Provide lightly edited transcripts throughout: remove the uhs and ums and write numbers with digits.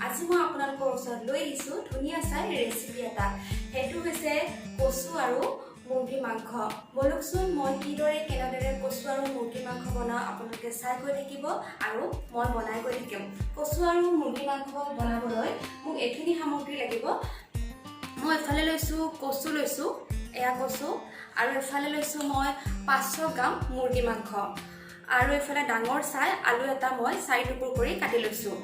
আজি মই আপোনালোকৰ ওচৰত লৈ আহিছোঁ ধুনীয়া চাই ৰেচিপি এটা। সেইটো হৈছে কচু আৰু মুৰ্গী মাংস। বলকচোন মই কেনেদৰে কচু আৰু মুৰ্গী মাংস বনাওঁ আপোনালোকে চাই গৈ থাকিব আৰু মই বনাই গৈ থাকিম। কচু আৰু মুৰ্গী মাংস বনাবলৈ মোক এইখিনি সামগ্ৰী লাগিব। মই এফালে লৈছোঁ কচু লৈছোঁ, এয়া কচু, আৰু এফালে লৈছোঁ মই 500 গ্ৰাম মুৰ্গী মাংস, আৰু এফালে ডাঙৰ চাই আলু এটা মই 4 টুকুৰ কৰি কাটি লৈছোঁ।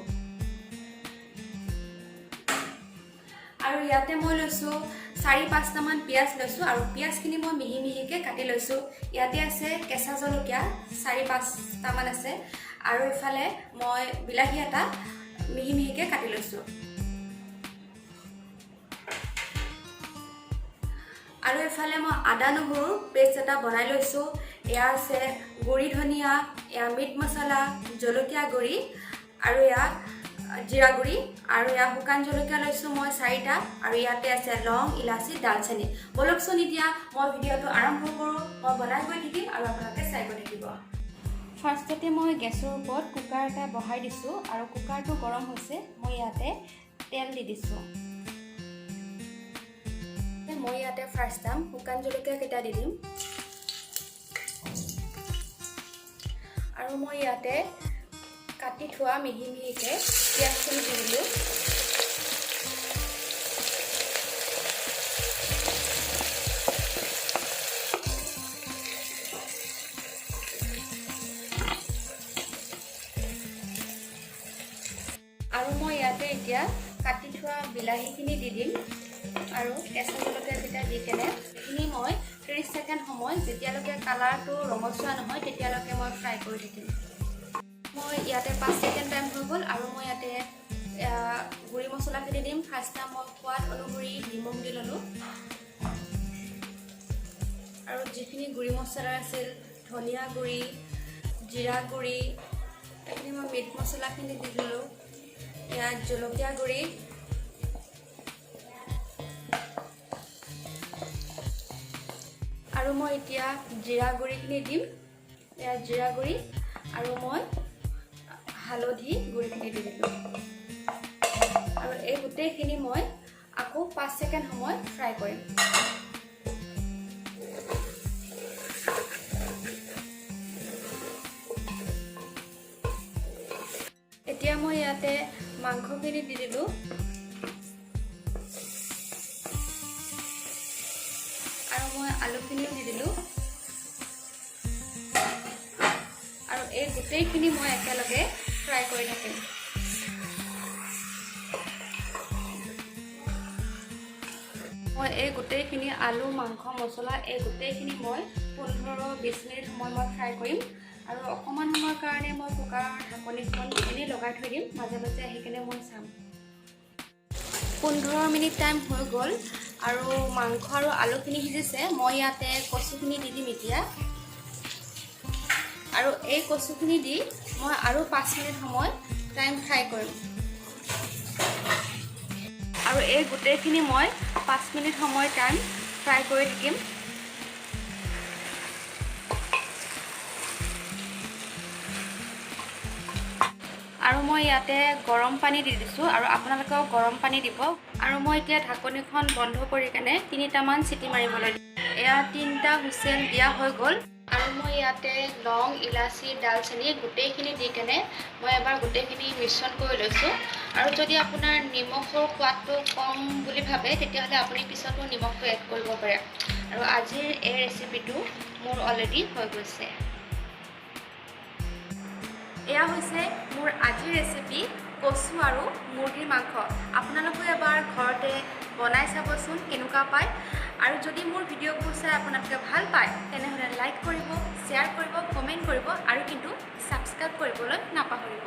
আৰু ইয়াতে মই লৈছোঁ 4-5টা মান পিঁয়াজ লৈছোঁ, আৰু পিঁয়াজখিনি মই মিহি মিহিকৈ কাটি লৈছোঁ। ইয়াতে আছে কেঁচা জলকীয়া 4-5টা মান আছে, আৰু ইফালে মই বিলাহী এটা মিহি মিহিকৈ কাটি লৈছোঁ। আৰু এফালে মই আদা নহৰু পেষ্ট এটা বনাই লৈছোঁ। এয়া আছে গুড়ি ধনিয়া, এয়া মিট মছলা, জলকীয়া গুড়ি, আৰু এয়া জিৰা গুড়ি, আৰু এয়া শুকান জলকীয়া লৈছোঁ মই 4টা, আৰু ইয়াতে আছে লং, ইলাচি, দালচেনি। বলকচোন এতিয়া মই ভিডিঅ'টো আৰম্ভ কৰোঁ। মই বনাই গৈ থাকিম আৰু আপোনালোকে চাই গৈ থাকিব। ফাৰ্ষ্টতে মই গেছৰ ওপৰত কুকাৰ এটা বহাই দিছোঁ, আৰু কুকাৰটো গৰম হৈছে। মই ইয়াতে তেল দি দিছোঁ। মই ইয়াতে ফাৰ্ষ্ট টাইম শুকান জলকীয়া কেইটা দি দিম, আৰু মই ইয়াতে কাটি থোৱা মিহি মিহিকৈ পিঁয়াজখিনি দি দিলোঁ। আৰু মই ইয়াতে এতিয়া কাটি থোৱা বিলাহীখিনি দি দিম, আৰু কেঁচা জলকীয়াকেইটা দি কেনে এইখিনি মই 30 ছেকেণ্ড সময় যেতিয়ালৈকে কালাৰটো ৰঙচুৱা নহয় তেতিয়ালৈকে মই ফ্ৰাই কৰি থাকিম। মই ইয়াতে 5 ছেকেণ্ড টাইম হৈ গ'ল, আৰু মই ইয়াতে গুড়ি মছলাখিনি দিম। ফাৰ্ষ্টটা মই সোৱাদ অনুসৰি নিমখ দি ল'লোঁ, আৰু যিখিনি গুড়ি মছলা আছিল ধনিয়া গুড়ি, জিৰা গুড়ি, এইখিনি মই মিট মছলাখিনি দি দিলোঁ। ইয়াত জলকীয়া গুড়ি, আৰু মই এতিয়া জিৰা গুড়িখিনি দিম। ইয়াত জিৰা গুড়ি, আৰু মই হালধি গুড়িখিনি দি দিলোঁ, আৰু এই গোটেইখিনি মই আকৌ 5 ছেকেণ্ড সময় ফ্ৰাই কৰিম। এতিয়া মই ইয়াতে মাংসখিনি দি দিলোঁ, আৰু মই আলুখিনিও দি দিলোঁ, আৰু এই গোটেইখিনি মই একেলগে ফ্ৰাই কৰি থাকিম। মই এই গোটেইখিনি আলু, মাংস, মছলা এই গোটেইখিনি মই 15-20 মিনিট সময় মই ফ্ৰাই কৰিম, আৰু অকণমান সময়ৰ কাৰণে মই কুকাৰৰ ঢাকনিখন এনেই লগাই থৈ দিম। মাজে মাজে আহি কেনে মই চাম। 15 মিনিট টাইম হৈ গ'ল, আৰু মাংস আৰু আলুখিনি সিজিছে। মই ইয়াতে কচুখিনি দি দিম এতিয়া, আৰু এই কচুখিনি দি মই আৰু 5 মিনিট সময় টাইম ফ্ৰাই কৰিম, আৰু এই গোটেইখিনি মই 5 মিনিট সময় টাইম ফ্ৰাই কৰি থাকিম। আৰু মই ইয়াতে গৰম পানী দি দিছোঁ, আৰু আপোনালোকেও গৰম পানী দিব। আৰু মই এতিয়া ঢাকনিখন বন্ধ কৰি কেনে 3টামান চিটি মাৰিবলৈ দিম। এয়া 3টা হুইচেল দিয়া হৈ গ'ল, আৰু মই ইয়াতে লং, ইলাচি, দালচেনি গোটেইখিনি দি কেনে মই এবাৰ গোটেইখিনি মিশ্ৰণ কৰি লৈছোঁ। আৰু যদি আপোনাৰ নিমখৰ সোৱাদটো কম বুলি ভাবে তেতিয়াহ'লে আপুনি পিছতো নিমখটো এড কৰিব পাৰে। আৰু আজিৰ এই ৰেচিপিটো মোৰ অলৰেডি হৈ গৈছে। এয়া হৈছে মোৰ আজিৰ ৰেচিপি কচু আৰু মুৰ্গীৰ মাংস। আপোনালোকেও এবাৰ ঘৰতে বনাই চাবচোন কেনেকুৱা পায়। আৰু যদি মোৰ ভিডিঅ'বোৰ চাই আপোনালোকে ভাল পায় তেনেহ'লে লাইক কৰিব, শ্বেয়াৰ কৰিব, কমেণ্ট কৰিব, আৰু কিন্তু ছাবস্ক্ৰাইব কৰিবলৈ নাপাহৰিব।